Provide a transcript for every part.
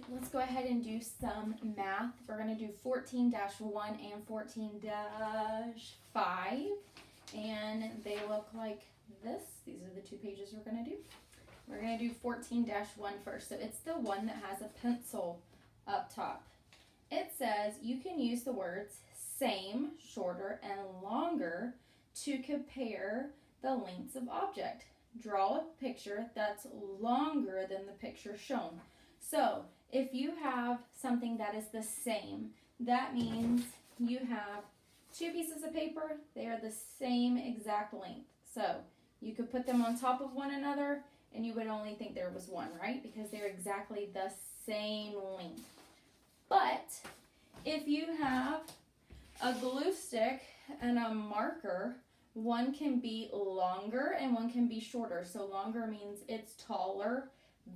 let's go ahead and do some math. We're going to do 14-1 and 14-5, and they look like this. These are the two pages we're going to do. We're going to do 14-1 first. So it's the one that has a pencil up top. It says you can use the words same, shorter, and longer to compare the lengths of object. Draw a picture that's longer than the picture shown. So if you have something that is the same, that means you have two pieces of paper. They are the same exact length. So you could put them on top of one another and you would only think there was one, right? Because they're exactly the same length. But if you have a glue stick and a marker, one can be longer and one can be shorter. So longer means it's taller,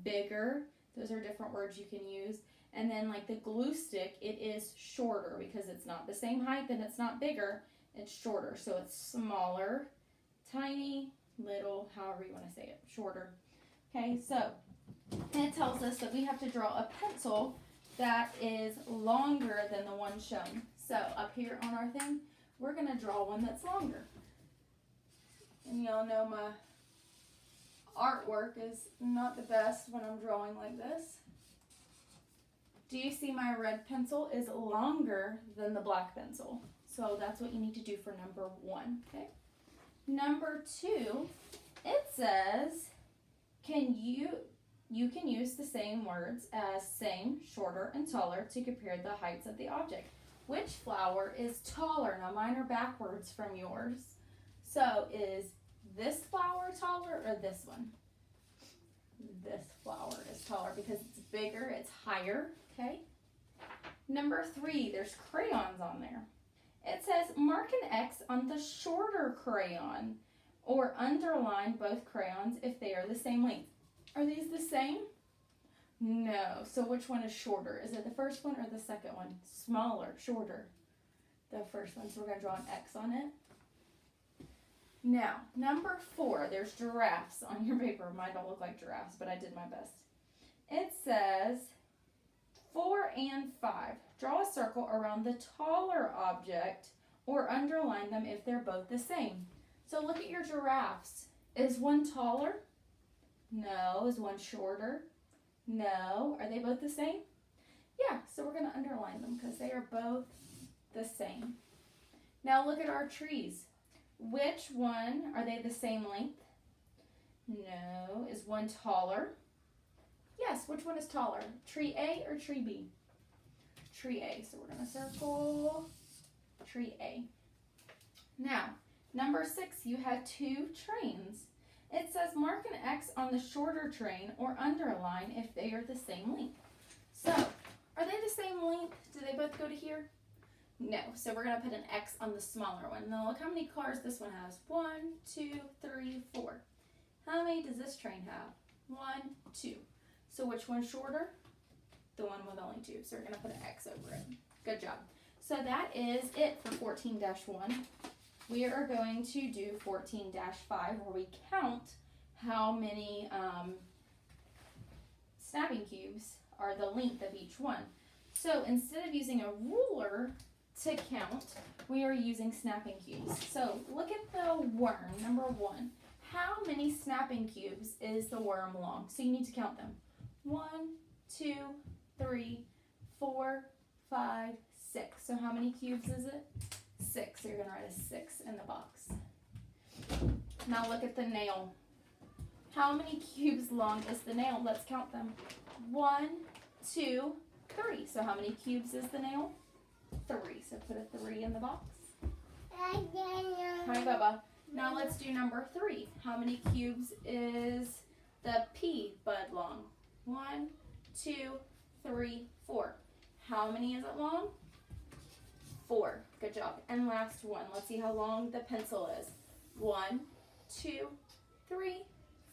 bigger. Those are different words you can use. And then like the glue stick, it is shorter because it's not the same height and it's not bigger. It's shorter. So it's smaller, tiny, little, however you want to say it, shorter. Okay, so it tells us that we have to draw a pencil that is longer than the one shown. So up here on our thing, we're going to draw one that's longer. And y'all know my artwork is not the best when I'm drawing like this. Do you see my red pencil is longer than the black pencil? So that's what you need to do for number 1, okay? Number 2, it says, you can use the same words as same, shorter, and taller to compare the heights of the object. Which flower is taller? Now mine are backwards from yours. So is this flower taller or this one? This flower is taller because it's bigger, it's higher, okay? Number 3, there's crayons on there. It says mark an X on the shorter crayon or underline both crayons if they are the same length. Are these the same? No. So which one is shorter? Is it the first one or the second one? Smaller, shorter. The first one. So we're going to draw an X on it. Now, number 4, there's giraffes on your paper. Mine don't look like giraffes, but I did my best. It says 4 and 5. Draw a circle around the taller object or underline them if they're both the same. So look at your giraffes. Is one taller? No. Is one shorter? No. Are they both the same? Yeah, so we're going to underline them because they are both the same. Now look at our trees. Which one, are they the same length? No. Is one taller? Yes, which one is taller? Tree A or tree B? Tree A. So we're going to circle tree A. Now, number 6, you have 2 trains. It says mark an X on the shorter train or underline if they are the same length. So, are they the same length? Do they both go to here? No. So we're going to put an X on the smaller one. Now look how many cars this one has. 1, 2, 3, 4. How many does this train have? 1, 2. So which one's shorter? The one with only 2. So we're going to put an X over it. Good job. So that is it for 14-1. We are going to do 14-5 where we count how many snapping cubes are the length of each one. So instead of using a ruler to count, we are using snapping cubes. So look at the worm, number 1. How many snapping cubes is the worm long? So you need to count them. 1, 2, 3, 4, 5, 6. So how many cubes is it? 6. So you're going to write a 6 in the box. Now look at the nail. How many cubes long is the nail? Let's count them. 1, 2, 3. So how many cubes is the nail? 3. So put a 3 in the box. Hi, Bubba. Now let's do number 3. How many cubes is the pea bud long? 1, 2, 3, 4. How many is it long? 4. Good job. And last one. Let's see how long the pencil is. 1, 2, 3,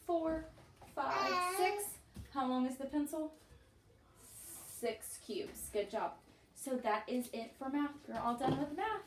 4, 5, 6. How long is the pencil? 6 cubes. Good job. So that is it for math. You're all done with math.